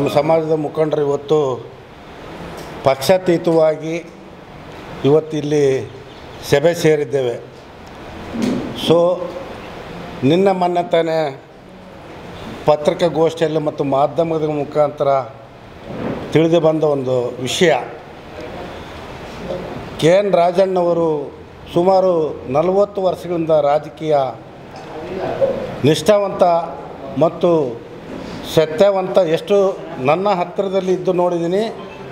ನಮ್ಮ ಸಮಾಜದ ಮುಖಂಡರು ಇವತ್ತು ಪಕ್ಷಾತೀತವಾಗಿ ಇವತ್ತಿಲ್ಲಿ ಸಭೆ ಸೇರಿದ್ದೇವೆ. ನಿನ್ನ ಮೊನ್ನೆ ಪತ್ರಿಕಾಗೋಷ್ಠಿಯಲ್ಲಿ ಮತ್ತು ಮಾಧ್ಯಮದ ಮುಖಾಂತರ ತಿಳಿದು ಬಂದ ಒಂದು ವಿಷಯ, ಕೆ ಎನ್ ರಾಜಣ್ಣವರು ಸುಮಾರು 40 ವರ್ಷಗಳಿಂದ ರಾಜಕೀಯ ನಿಷ್ಠಾವಂತ ಮತ್ತು ಸತ್ಯವಂತ. ಎಷ್ಟು ನನ್ನ ಹತ್ತಿರದಲ್ಲಿ ಇದ್ದು ನೋಡಿದ್ದೀನಿ,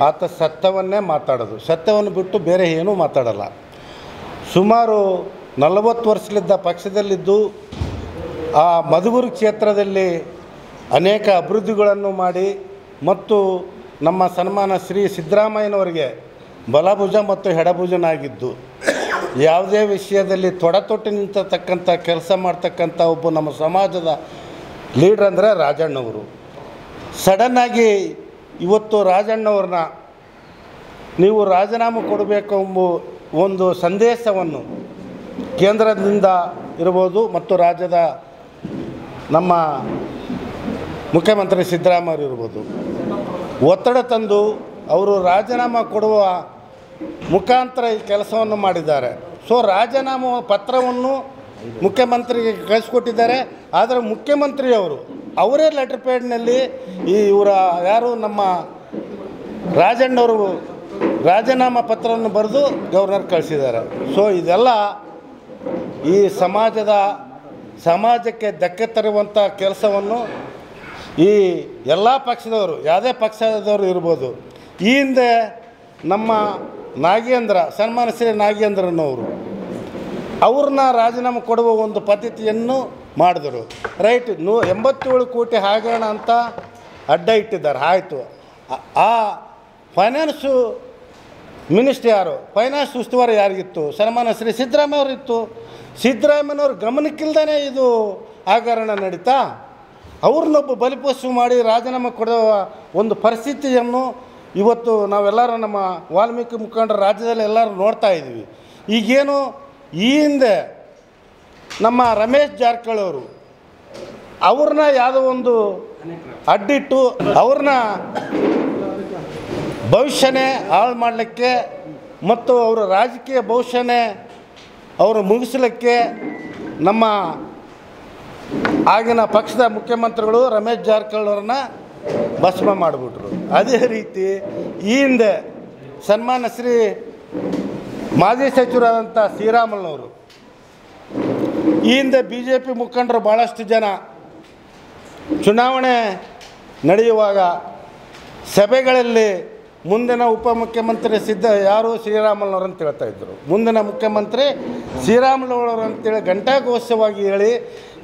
ಆತ ಸತ್ಯವನ್ನೇ ಮಾತಾಡೋದು, ಸತ್ಯವನ್ನು ಬಿಟ್ಟು ಬೇರೆ ಏನೂ ಮಾತಾಡಲ್ಲ. ಸುಮಾರು 40 ವರ್ಷಗಳಿಂದ ಪಕ್ಷದಲ್ಲಿದ್ದು ಆ ಮಧುಗುರು ಕ್ಷೇತ್ರದಲ್ಲಿ ಅನೇಕ ಅಭಿವೃದ್ಧಿಗಳನ್ನು ಮಾಡಿ ಮತ್ತು ನಮ್ಮ ಸನ್ಮಾನ ಶ್ರೀ ಸಿದ್ದರಾಮಯ್ಯನವರಿಗೆ ಬಲಭುಜ ಮತ್ತು ಎಡಭುಜನಾಗಿದ್ದು ಯಾವುದೇ ವಿಷಯದಲ್ಲಿ ತೊಟ್ಟು ನಿಂತತಕ್ಕಂಥ ಕೆಲಸ ಮಾಡ್ತಕ್ಕಂಥ ಒಬ್ಬ ನಮ್ಮ ಸಮಾಜದ ಲೀಡ್ರ್ ಅಂದರೆ ರಾಜಣ್ಣವರು. ಸಡನ್ನಾಗಿ ಇವತ್ತು ರಾಜಣ್ಣವ್ರನ್ನ ನೀವು ರಾಜೀನಾಮೆ ಕೊಡಬೇಕು ಎಂಬ ಒಂದು ಸಂದೇಶವನ್ನು ಕೇಂದ್ರದಿಂದ ಇರ್ಬೋದು ಮತ್ತು ರಾಜ್ಯದ ನಮ್ಮ ಮುಖ್ಯಮಂತ್ರಿ ಸಿದ್ದರಾಮಯ್ಯ ಇರ್ಬೋದು ಒತ್ತಡ ತಂದು ಅವರು ರಾಜೀನಾಮೆ ಕೊಡುವ ಮುಖಾಂತರ ಈ ಕೆಲಸವನ್ನು ಮಾಡಿದ್ದಾರೆ. ರಾಜೀನಾಮೆ ಪತ್ರವನ್ನು ಮುಖ್ಯಮಂತ್ರಿಗೆ ಕಳಿಸ್ಕೊಟ್ಟಿದ್ದಾರೆ. ಆದರೆ ಮುಖ್ಯಮಂತ್ರಿಯವರು ಅವರೇ ಲೆಟರ್ ಪ್ಯಾಡ್ನಲ್ಲಿ ಇವರ ಯಾರು ನಮ್ಮ ರಾಜಣ್ಣವರು ರಾಜೀನಾಮೆ ಪತ್ರವನ್ನು ಬರೆದು ಗವರ್ನರ್ ಕಳಿಸಿದ್ದಾರೆ. ಇದೆಲ್ಲ ಈ ಸಮಾಜಕ್ಕೆ ಧಕ್ಕೆ ತರುವಂಥ ಕೆಲಸವನ್ನು ಈ ಎಲ್ಲ ಪಕ್ಷದವರು, ಯಾವುದೇ ಪಕ್ಷದವರು ಇರ್ಬೋದು, ಈ ಹಿಂದೆ ನಮ್ಮ ನಾಗೇಂದ್ರ, ಸನ್ಮಾನ ಶ್ರೀ ನಾಗೇಂದ್ರನವರು ಅವ್ರನ್ನ ರಾಜೀನಾಮೆ ಕೊಡುವ ಒಂದು ಪದ್ಧತಿಯನ್ನು ಮಾಡಿದರು. ರೈಟ್, 87 ಕೋಟಿ ಹಗರಣ ಅಂತ ಅಡ್ಡ ಇಟ್ಟಿದ್ದಾರೆ. ಆಯಿತು, ಆ ಫೈನಾನ್ಸು ಮಿನಿಸ್ಟ್ರಿ ಯಾರು, ಫೈನಾನ್ಸ್ ಉಸ್ತುವಾರಿ ಯಾರಿಗಿತ್ತು? ಸನ್ಮಾನ ಶ್ರೀ ಸಿದ್ದರಾಮಯ್ಯವರಿತ್ತು. ಸಿದ್ದರಾಮಯ್ಯನವ್ರ ಗಮನಕ್ಕಿಲ್ದೇ ಇದು ಹಗರಣ ನಡೀತಾ ಅವ್ರನ್ನೊಬ್ಬ ಬಲಿಪಶು ಮಾಡಿ ರಾಜೀನಾಮೆ ಕೊಡುವ ಒಂದು ಪರಿಸ್ಥಿತಿಯನ್ನು ಇವತ್ತು ನಾವೆಲ್ಲರೂ ನಮ್ಮ ವಾಲ್ಮೀಕಿ ಮುಖಂಡರು ರಾಜ್ಯದಲ್ಲಿ ಎಲ್ಲರೂ ನೋಡ್ತಾ ಇದ್ವಿ. ಈಗೇನು ಈ ಹಿಂದೆ ನಮ್ಮ ರಮೇಶ್ ಜಾರಕಿಹೊಳಿ ಅವರು ಅವ್ರನ್ನ ಯಾವುದೋ ಒಂದು ಅಡ್ಡಿಟ್ಟು ಅವ್ರನ್ನ ಭವಿಷ್ಯನೇ ಹಾಳು ಮಾಡಲಿಕ್ಕೆ ಮತ್ತು ಅವರ ರಾಜಕೀಯ ಭವಿಷ್ಯನೇ ಅವರು ಮುಗಿಸಲಿಕ್ಕೆ ನಮ್ಮ ಆಗಿನ ಪಕ್ಷದ ಮುಖ್ಯಮಂತ್ರಿಗಳು ರಮೇಶ್ ಜಾರಕಿಹೊಳಿ ಅವ್ರನ್ನ ಭಸ್ಮ ಮಾಡಿಬಿಟ್ರು. ಅದೇ ರೀತಿ ಈ ಹಿಂದೆ ಸನ್ಮಾನ ಶ್ರೀ ಮಾಜಿ ಸಚಿವರಾದಂಥ ಶ್ರೀರಾಮುಲುನವರು, ಈ ಹಿಂದೆ BJP ಮುಖಂಡರು ಭಾಳಷ್ಟು ಜನ ಚುನಾವಣೆ ನಡೆಯುವಾಗ ಸಭೆಗಳಲ್ಲಿ ಮುಂದಿನ ಉಪಮುಖ್ಯಮಂತ್ರಿ ಯಾರು ಶ್ರೀರಾಮುಲುನವರು ಅಂತ ಹೇಳ್ತಾ ಇದ್ದರು. ಮುಂದಿನ ಮುಖ್ಯಮಂತ್ರಿ ಶ್ರೀರಾಮುಲುನವರು ಅಂತೇಳಿ ಘಂಟಾಘೋಷವಾಗಿ ಹೇಳಿ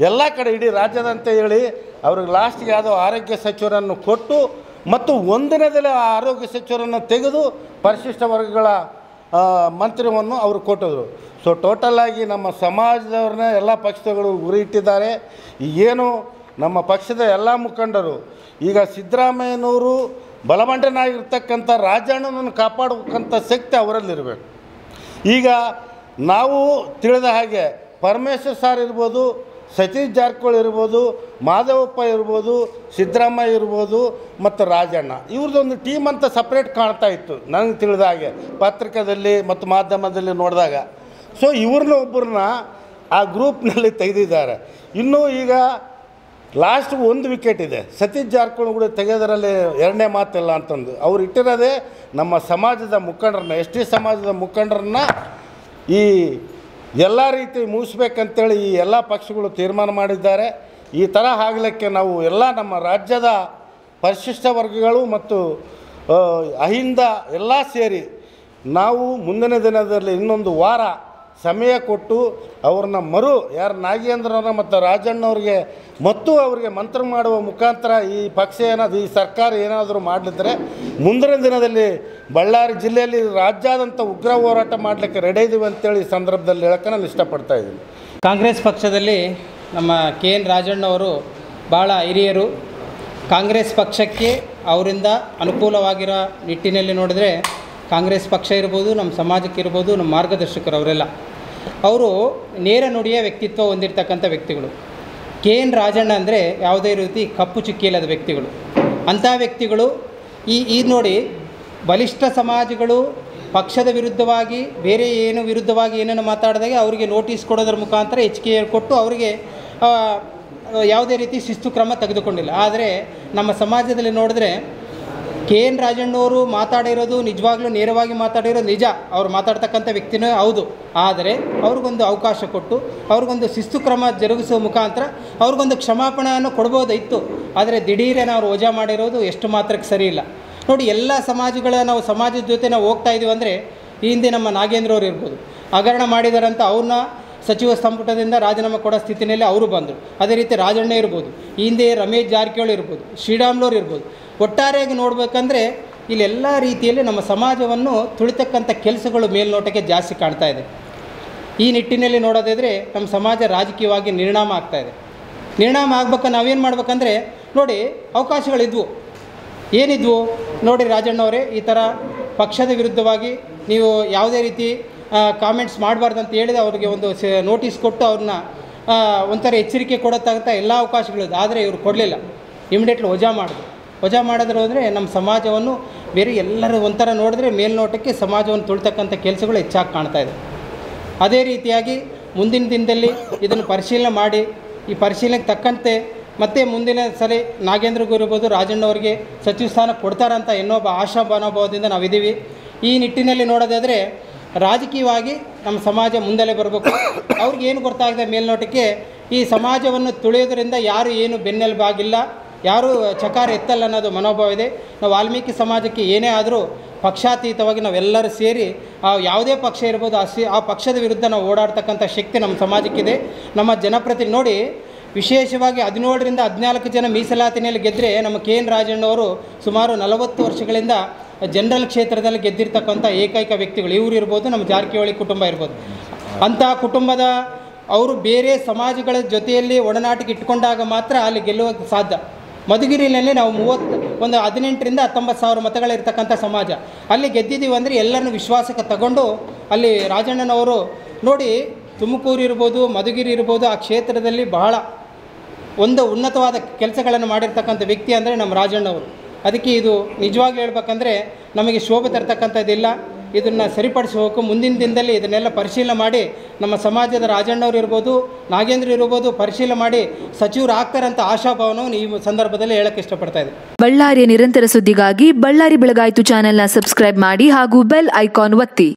ಎಲ್ಲ ಕಡೆ ಇಡೀ ರಾಜ್ಯದಂತ ಹೇಳಿ ಅವ್ರಿಗೆ ಲಾಸ್ಟ್ಗೆ ಯಾವುದೋ ಆರೋಗ್ಯ ಸಚಿವರನ್ನು ಕೊಟ್ಟು ಮತ್ತು ಒಂದಿನದಲ್ಲಿ ಆ ಆರೋಗ್ಯ ಸಚಿವರನ್ನು ತೆಗೆದು ಪರಿಶಿಷ್ಟ ವರ್ಗಗಳ ಮಂತ್ರಿಯನ್ನು ಅವರು ಕೊಟ್ಟಿದ್ರು. ಟೋಟಲಾಗಿ ನಮ್ಮ ಸಮಾಜದವ್ರನ್ನ ಎಲ್ಲ ಪಕ್ಷಗಳು ಗುರಿ ಇಟ್ಟಿದ್ದಾರೆ. ಏನು ನಮ್ಮ ಪಕ್ಷದ ಎಲ್ಲ ಮುಖಂಡರು ಈಗ ಸಿದ್ದರಾಮಯ್ಯನವರು ಬಲಮಂಡನಾಗಿರ್ತಕ್ಕಂಥ ರಾಜಣ್ಣನನ್ನು ಕಾಪಾಡಬೇಕಂಥ ಶಕ್ತಿ ಅವರಲ್ಲಿರಬೇಕು. ಈಗ ನಾವು ತಿಳಿದ ಹಾಗೆ ಪರಮೇಶ್ವರ್ ಸಾರ್ ಇರ್ಬೋದು, ಸತೀಶ್ ಜಾರಕಿಹೊಳಿ ಇರ್ಬೋದು, ಮಾಧವಪ್ಪ ಇರ್ಬೋದು, ಸಿದ್ದರಾಮಯ್ಯ ಇರ್ಬೋದು ಮತ್ತು ರಾಜಣ್ಣ, ಇವ್ರದ್ದೊಂದು ಟೀಮ್ ಅಂತ ಸಪ್ರೇಟ್ ಕಾಣ್ತಾ ಇತ್ತು ನನಗೆ ತಿಳಿದ ಹಾಗೆ ಪತ್ರಿಕೆಯಲ್ಲಿ ಮತ್ತು ಮಾಧ್ಯಮದಲ್ಲಿ ನೋಡಿದಾಗ. ಇವ್ರನ್ನ ಒಬ್ಬರನ್ನ ಆ ಗ್ರೂಪ್ನಲ್ಲಿ ತೆಗೆದಿದ್ದಾರೆ. ಇನ್ನೂ ಈಗ ಲಾಸ್ಟ್ 1 ವಿಕೆಟ್ ಇದೆ, ಸತೀಶ್ ಜಾರಕಿಹೊಳಿ ಕೂಡ ತೆಗೆಯೋದರಲ್ಲಿ ಎರಡನೇ ಮಾತಿಲ್ಲ ಅಂತಂದು ಅವ್ರು ಇಟ್ಟಿರೋದೇ ನಮ್ಮ ಸಮಾಜದ ಮುಖಂಡರನ್ನ, ST ಸಮಾಜದ ಮುಖಂಡರನ್ನ ಈ ಎಲ್ಲ ರೀತಿ ಮುಗಿಸ್ಬೇಕಂತೇಳಿ ಈ ಎಲ್ಲ ಪಕ್ಷಗಳು ತೀರ್ಮಾನ ಮಾಡಿದ್ದಾರೆ. ಈ ಥರ ಆಗಲಿಕ್ಕೆ ನಾವು ಎಲ್ಲ ನಮ್ಮ ರಾಜ್ಯದ ಪರಿಶಿಷ್ಟ ವರ್ಗಗಳು ಮತ್ತು ಅಹಿಂದ ಎಲ್ಲ ಸೇರಿ ನಾವು ಮುಂದಿನ ದಿನದಲ್ಲಿ ಇನ್ನೊಂದು ವಾರ ಸಮಯ ಕೊಟ್ಟು ಅವ್ರನ್ನ ಯಾರು ನಾಗೇಂದ್ರವ್ರನ್ನ ಮತ್ತು ರಾಜಣ್ಣವ್ರಿಗೆ ಮತ್ತು ಅವರಿಗೆ ಮಂತ್ರ ಮಾಡುವ ಮುಖಾಂತರ ಈ ಪಕ್ಷ ಏನಾದರೂ ಈ ಸರ್ಕಾರ ಏನಾದರೂ ಮಾಡಲಿದ್ರೆ ಮುಂದಿನ ದಿನದಲ್ಲಿ ಬಳ್ಳಾರಿ ಜಿಲ್ಲೆಯಲ್ಲಿ ರಾಜ್ಯಾದ್ಯಂತ ಉಗ್ರ ಹೋರಾಟ ಮಾಡಲಿಕ್ಕೆ ರೆಡಿ ಇದ್ದೀವಿ ಅಂತೇಳಿ ಈ ಸಂದರ್ಭದಲ್ಲಿ ಹೇಳೋಕ್ಕೆ ನಾನು ಇಷ್ಟಪಡ್ತಾ ಇದ್ದೀನಿ. ಕಾಂಗ್ರೆಸ್ ಪಕ್ಷದಲ್ಲಿ ನಮ್ಮ ಕೆ ಎನ್ ರಾಜಣ್ಣವರು ಭಾಳ ಹಿರಿಯರು. ಕಾಂಗ್ರೆಸ್ ಪಕ್ಷಕ್ಕೆ ಅವರಿಂದ ಅನುಕೂಲವಾಗಿರೋ ನಿಟ್ಟಿನಲ್ಲಿ ನೋಡಿದ್ರೆ ಕಾಂಗ್ರೆಸ್ ಪಕ್ಷ ಇರ್ಬೋದು, ನಮ್ಮ ಸಮಾಜಕ್ಕೆ ಇರ್ಬೋದು, ನಮ್ಮ ಮಾರ್ಗದರ್ಶಕರು ಅವರೆಲ್ಲ ಅವರು ನೇರ ನುಡಿಯ ವ್ಯಕ್ತಿತ್ವ ಹೊಂದಿರತಕ್ಕಂಥ ವ್ಯಕ್ತಿಗಳು. ಕೆ ಎನ್ ರಾಜಣ್ಣ ಅಂದರೆ ಯಾವುದೇ ರೀತಿ ಕಪ್ಪು ಚುಕ್ಕಿಲ್ಲದ ವ್ಯಕ್ತಿಗಳು. ಅಂಥ ವ್ಯಕ್ತಿಗಳು ಈ ನೋಡಿ, ಬಲಿಷ್ಠ ಸಮಾಜಗಳು ಪಕ್ಷದ ವಿರುದ್ಧವಾಗಿ ಬೇರೆ ಏನು ವಿರುದ್ಧವಾಗಿ ಏನೇನು ಮಾತಾಡಿದಾಗ ಅವರಿಗೆ ನೋಟಿಸ್ ಕೊಡೋದ್ರ ಮುಖಾಂತರ ಎಚ್ಚರಿಕೆ ಕೊಟ್ಟು ಅವರಿಗೆ ಯಾವುದೇ ರೀತಿ ಶಿಸ್ತು ಕ್ರಮ ತೆಗೆದುಕೊಂಡಿಲ್ಲ. ಆದರೆ ನಮ್ಮ ಸಮಾಜದಲ್ಲಿ ನೋಡಿದ್ರೆ KN ರಾಜಣ್ಣವರು ಮಾತಾಡಿರೋದು ನಿಜವಾಗ್ಲೂ ನೇರವಾಗಿ ಮಾತಾಡಿರೋದು ನಿಜ, ಅವ್ರು ಮಾತಾಡ್ತಕ್ಕಂಥ ವ್ಯಕ್ತಿನೇ ಹೌದು. ಆದರೆ ಅವ್ರಿಗೊಂದು ಅವಕಾಶ ಕೊಟ್ಟು ಅವ್ರಿಗೊಂದು ಶಿಸ್ತು ಕ್ರಮ ಜರುಗಿಸುವ ಮುಖಾಂತರ ಅವ್ರಿಗೊಂದು ಕ್ಷಮಾಪಣೆಯನ್ನು ಕೊಡ್ಬೋದಿತ್ತು. ಆದರೆ ದಿಢೀರೇನ ಅವ್ರು ವಜಾ ಮಾಡಿರೋದು ಎಷ್ಟು ಮಾತ್ರಕ್ಕೆ ಸರಿ ಇಲ್ಲ. ನೋಡಿ, ಎಲ್ಲ ನಾವು ಸಮಾಜದ ಜೊತೆ ನಾವು ಹೋಗ್ತಾ ಇದ್ದೀವಿ ಅಂದರೆ ಈ ಹಿಂದೆ ನಮ್ಮ ನಾಗೇಂದ್ರ ಅವರು ಇರ್ಬೋದು, ಹಗರಣ ಮಾಡಿದಾರಂತ ಅವ್ರನ್ನ ಸಚಿವ ಸಂಪುಟದಿಂದ ರಾಜೀನಾಮೆ ಕೊಡೋ ಸ್ಥಿತಿಯಲ್ಲಿ ಅವರು ಬಂದರು. ಅದೇ ರೀತಿ ರಾಜಣ್ಣ ಇರ್ಬೋದು, ಈ ಹಿಂದೆ ರಮೇಶ್ ಜಾರಕಿಹೊಳಿ ಇರ್ಬೋದು, ಶ್ರೀರಾಮ್ಲವ್ರು ಇರ್ಬೋದು. ಒಟ್ಟಾರೆಯಾಗಿ ನೋಡಬೇಕಂದ್ರೆ ಇಲ್ಲೆಲ್ಲ ರೀತಿಯಲ್ಲಿ ನಮ್ಮ ಸಮಾಜವನ್ನು ತುಳಿತಕ್ಕಂಥ ಕೆಲಸಗಳು ಮೇಲ್ನೋಟಕ್ಕೆ ಜಾಸ್ತಿ ಕಾಣ್ತಾ ಇದೆ. ಈ ನಿಟ್ಟಿನಲ್ಲಿ ನೋಡೋದಾದರೆ ನಮ್ಮ ಸಮಾಜ ರಾಜಕೀಯವಾಗಿ ನಿರ್ಣಾಮ ಆಗ್ತಾಯಿದೆ. ನಿರ್ಣಾಮ ಆಗ್ಬೇಕು ನಾವೇನು ಮಾಡ್ಬೇಕಂದ್ರೆ ನೋಡಿ, ಅವಕಾಶಗಳಿದ್ವು. ಏನಿದ್ವು ನೋಡಿ, ರಾಜಣ್ಣವರೇ ಈ ಥರ ಪಕ್ಷದ ವಿರುದ್ಧವಾಗಿ ನೀವು ಯಾವುದೇ ರೀತಿ ಕಾಮೆಂಟ್ಸ್ ಮಾಡಬಾರ್ದು ಅಂತ ಹೇಳಿದೆ ಅವ್ರಿಗೆ ಒಂದು ನೋಟಿಸ್ ಕೊಟ್ಟು ಅವ್ರನ್ನ ಒಂಥರ ಎಚ್ಚರಿಕೆ ಕೊಡೋತಕ್ಕಂಥ ಎಲ್ಲ ಅವಕಾಶಗಳಿದೆ. ಆದರೆ ಇವರು ಕೊಡಲಿಲ್ಲ, ಇಮಿಡಿಯೇಟ್ಲಿ ವಜಾ ಮಾಡಿದ್ರು ಅಂದರೆ ನಮ್ಮ ಸಮಾಜವನ್ನು ಬೇರೆ ಎಲ್ಲರೂ ಒಂಥರ ನೋಡಿದ್ರೆ ಮೇಲ್ನೋಟಕ್ಕೆ ಸಮಾಜವನ್ನು ತುಳಿತಕ್ಕಂಥ ಕೆಲಸಗಳು ಹೆಚ್ಚಾಗಿ ಕಾಣ್ತಾ ಇದೆ. ಅದೇ ರೀತಿಯಾಗಿ ಮುಂದಿನ ದಿನದಲ್ಲಿ ಇದನ್ನು ಪರಿಶೀಲನೆ ಮಾಡಿ ಈ ಪರಿಶೀಲನೆಗೆ ತಕ್ಕಂತೆ ಮತ್ತೆ ಮುಂದಿನ ಸರಿ ನಾಗೇಂದ್ರಗೂ ಇರ್ಬೋದು, ರಾಜಣ್ಣವ್ರಿಗೆ ಸಚಿವ ಸ್ಥಾನ ಕೊಡ್ತಾರಂತ ಇನ್ನೊಬ್ಬ ಆಶಾ ಮನೋಭಾವದಿಂದ ನಾವಿದ್ದೀವಿ. ಈ ನಿಟ್ಟಿನಲ್ಲಿ ನೋಡೋದಾದರೆ ರಾಜಕೀಯವಾಗಿ ನಮ್ಮ ಸಮಾಜ ಮುಂದೆಲೆ ಬರಬೇಕು. ಅವ್ರಿಗೇನು ಗೊತ್ತಾಗಿದೆ ಮೇಲ್ನೋಟಕ್ಕೆ ಈ ಸಮಾಜವನ್ನು ತುಳಿಯೋದ್ರಿಂದ ಯಾರು ಏನು ಬೆನ್ನೆಲುಬಾಗಿಲ್ಲ, ಯಾರೂ ಚಕಾರ ಎತ್ತಲ್ಲ ಅನ್ನೋದು ಮನೋಭಾವ ಇದೆ. ನಾವು ವಾಲ್ಮೀಕಿ ಸಮಾಜಕ್ಕೆ ಏನೇ ಆದರೂ ಪಕ್ಷಾತೀತವಾಗಿ ನಾವೆಲ್ಲರೂ ಸೇರಿ ಯಾವುದೇ ಪಕ್ಷ ಇರ್ಬೋದು ಆ ಪಕ್ಷದ ವಿರುದ್ಧ ನಾವು ಓಡಾಡ್ತಕ್ಕಂಥ ಶಕ್ತಿ ನಮ್ಮ ಸಮಾಜಕ್ಕಿದೆ. ನಮ್ಮ ಜನಪ್ರತಿನಿಧಿ ನೋಡಿ, ವಿಶೇಷವಾಗಿ 17ರಿಂದ 14 ಜನ ಮೀಸಲಾತಿನಲ್ಲಿ ಗೆದ್ದರೆ ನಮ್ಮ KN ರಾಜಣ್ಣವರು ಸುಮಾರು 40 ವರ್ಷಗಳಿಂದ ಜನರಲ್ ಕ್ಷೇತ್ರದಲ್ಲಿ ಗೆದ್ದಿರ್ತಕ್ಕಂಥ ಏಕೈಕ ವ್ಯಕ್ತಿಗಳು ಇವರು ಇರ್ಬೋದು, ನಮ್ಮ ಜಾರಕಿಹೊಳಿ ಕುಟುಂಬ ಇರ್ಬೋದು. ಅಂಥ ಕುಟುಂಬದ ಅವರು ಬೇರೆ ಸಮಾಜಗಳ ಜೊತೆಯಲ್ಲಿ ಒಡನಾಟಕ್ಕೆ ಇಟ್ಕೊಂಡಾಗ ಮಾತ್ರ ಅಲ್ಲಿ ಗೆಲ್ಲುವ ಸಾಧ್ಯ. ಮಧುಗಿರಿಯಲ್ಲಿ ನಾವು 18ರಿಂದ 19,000 ಮತಗಳಿರ್ತಕ್ಕಂಥ ಸಮಾಜ, ಅಲ್ಲಿ ಗೆದ್ದಿದ್ದೀವಿ ಅಂದರೆ ಎಲ್ಲರನ್ನೂ ವಿಶ್ವಾಸಕ್ಕೆ ತಗೊಂಡು ಅಲ್ಲಿ ರಾಜಣ್ಣನವರು ನೋಡಿ, ತುಮಕೂರು ಇರ್ಬೋದು, ಮಧುಗಿರಿ ಇರ್ಬೋದು, ಆ ಕ್ಷೇತ್ರದಲ್ಲಿ ಬಹಳ ಒಂದು ಉನ್ನತವಾದ ಕೆಲಸಗಳನ್ನು ಮಾಡಿರ್ತಕ್ಕಂಥ ವ್ಯಕ್ತಿ ಅಂದರೆ ನಮ್ಮ ರಾಜಣ್ಣವರು. ಅದಕ್ಕೆ ಇದು ನಿಜವಾಗ್ಲೂ ಹೇಳ್ಬೇಕಂದ್ರೆ ನಮಗೆ ಶೋಭೆ ತರ್ತಕ್ಕಂಥದ್ದಿಲ್ಲ. ಇದನ್ನು ಸರಿಪಡಿಸಬೇಕು. ಮುಂದಿನ ದಿನದಲ್ಲಿ ಇದನ್ನೆಲ್ಲ ಪರಿಶೀಲನೆ ಮಾಡಿ ನಮ್ಮ ಸಮಾಜದ ರಾಜಣ್ಣವ್ರು ಇರ್ಬೋದು, ನಾಗೇಂದ್ರ ಇರ್ಬೋದು, ಪರಿಶೀಲನೆ ಮಾಡಿ ಸಚಿವರು ಆಗ್ತಾರಂತ ಆಶಾಭಾವನವನ್ನು ಈ ಸಂದರ್ಭದಲ್ಲಿ ಹೇಳಕ್ಕೆ ಇಷ್ಟಪಡ್ತಾ ಇದೆ. ಬಳ್ಳಾರಿಯ ನಿರಂತರ ಸುದ್ದಿಗಾಗಿ ಬಳ್ಳಾರಿ ಬೆಳಗಾಯಿತು ಚಾನೆಲ್ನ ಸಬ್ಸ್ಕ್ರೈಬ್ ಮಾಡಿ ಹಾಗೂ ಬೆಲ್ ಐಕಾನ್ ಒತ್ತಿ.